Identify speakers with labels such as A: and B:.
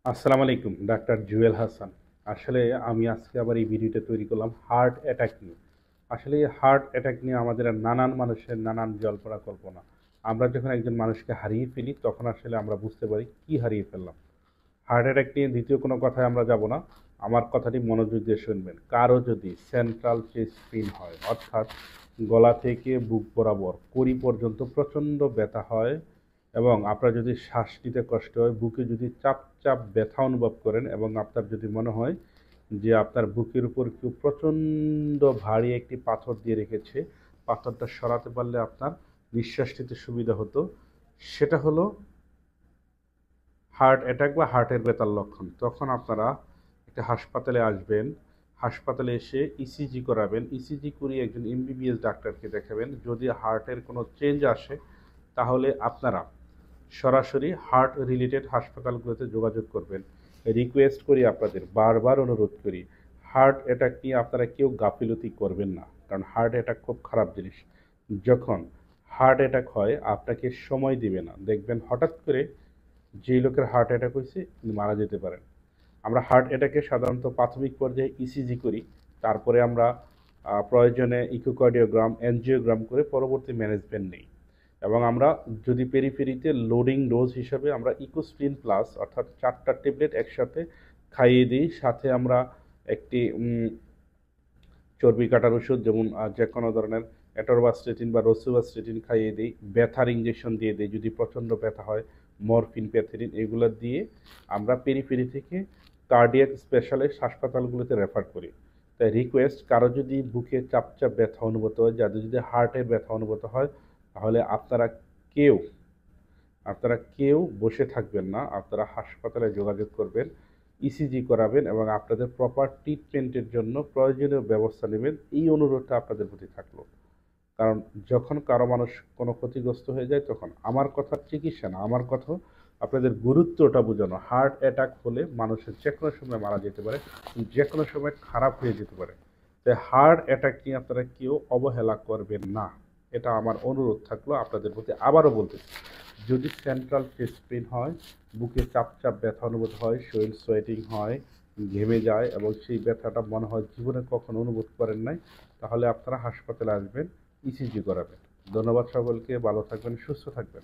A: আসসালামু আলাইকুম, ডাক্তার জুয়েল হাসান। আসলে আমি আজকে আবার এই ভিডিওটা তৈরি করলাম হার্ট অ্যাটাক নিয়ে। আসলে এই হার্ট অ্যাটাক নিয়ে আমাদের নানান মানুষের নানান জল্পনা কল্পনা। আমরা যখন একজন মানুষকে হারিয়ে ফেলি তখন আসলে আমরা বুঝতে পারি কি হারিয়ে ফেললাম। হার্ট অ্যাটাক নিয়ে দ্বিতীয় কোনো কথায় আমরা যাব না। আমার কথাটি মনোযোগ দিয়ে শুনবেন। কারো যদি সেন্ট্রাল চেস্ট পেইন হয়, অর্থাৎ গলা থেকে বুক বরাবর কড়ি পর্যন্ত প্রচণ্ড ব্যথা হয় এবং আপনার যদি শ্বাস নিতে কষ্ট হয়, বুকে যদি চাপ চাপ ব্যথা অনুভব করেন এবং আপনার যদি মনে হয় যে আপনার বুকের উপর কেউ প্রচণ্ড ভারী একটি পাথর দিয়ে রেখেছে, পাথরটা সরাতে পারলে আপনার নিঃশ্বাস নিতে সুবিধা হতো, সেটা হলো হার্ট অ্যাটাক বা হার্টের ব্যথার লক্ষণ। তখন আপনারা একটা হাসপাতালে আসবেন। হাসপাতালে এসে ইসিজি করাবেন। ইসিজি করিয়ে একজন এমবিবিএস ডাক্তারকে দেখাবেন। যদি হার্টের কোনো চেঞ্জ আসে তাহলে আপনারা সরাসরি হার্ট রিলেটেড হাসপাতালগুলোতে যোগাযোগ করবেন। রিকোয়েস্ট করি আপনাদের, বারবার অনুরোধ করি, হার্ট অ্যাটাক নিয়ে আপনারা কেউ গাফিলতি করবেন না। কারণ হার্ট অ্যাটাক খুব খারাপ জিনিস। যখন হার্ট অ্যাটাক হয় আপনাকে সময় দিবে না, দেখবেন হঠাৎ করে যেই লোকের হার্ট অ্যাটাক হয়েছে তিনি মারা যেতে পারেন। আমরা হার্ট অ্যাটাকে সাধারণত প্রাথমিক পর্যায়ে ইসিজি করি, তারপরে আমরা প্রয়োজনে ইকোকার্ডিওগ্রাম, এনজিওগ্রাম করে পরবর্তী ম্যানেজমেন্ট নিই। এবং আমরা যদি পেরিফেরিতে লোডিং ডোজ হিসাবে আমরা ইকোস্প্রিন প্লাস অর্থাৎ 4টা ট্যাবলেট একসাথে খাইয়ে দিই, সাথে আমরা একটি চর্বি কাটার ওষুধ যেমন যে কোনো ধরনের অ্যাটরবাস্টেটিন বা রোসুভাস্টেটিন খাইয়ে দিই, ব্যথার ইঞ্জেকশন দিয়ে দিই যদি প্রচণ্ড ব্যথা হয়, মরফিন, প্যাথেরিন এগুলো দিয়ে আমরা পেরিফেরি থেকে কার্ডিয়াক স্পেশালিস্ট হাসপাতালগুলোতে রেফার করি। তাই রিকোয়েস্ট, কারো যদি বুকে চাপ চাপ ব্যথা অনুভূত হয়, যাদের যদি হার্টের ব্যথা অনুভূত হয়, তাহলে কেউ আপনারা কেউ বসে থাকবেন না, আপনারা হাসপাতালে যোগাযোগ করবেন, ইসিজি করাবেন এবং আপনাদের প্রপার ট্রিটমেন্টের জন্য প্রয়োজনীয় ব্যবস্থা নেবেন। এই অনুরোধটা আপনাদের প্রতি থাকলো। কারণ যখন কারো মানুষ কোনো ক্ষতিগ্রস্ত হয়ে যায় তখন আমার কথা চিকিৎসা না, আমার কথা আপনাদের গুরুত্বটা বোঝানো। হার্ট অ্যাটাক হলে মানুষের যে কোনো সময় মারা যেতে পারে, যে কোনো সময় খারাপ হয়ে যেতে পারে। তাই হার্ট অ্যাটাক নিয়ে আপনারা কেউ অবহেলা করবেন না, এটা আমার অনুরোধ থাকলো আপনাদের প্রতি। আবারও বলতেছি, যদি সেন্ট্রাল চেস্ট পেইন হয়, বুকে চাপ চাপ ব্যথা অনুভূত হয়, শরীর সোয়েটিং হয়, ঘেমে যায় এবং সেই ব্যথাটা মনে হয় জীবনে কখনো অনুভব করেন নাই, তাহলে আপনারা হাসপাতালে আসবেন, ইসিজি করাবেন। ধন্যবাদ সকলকে, ভালো থাকবেন, সুস্থ থাকবেন।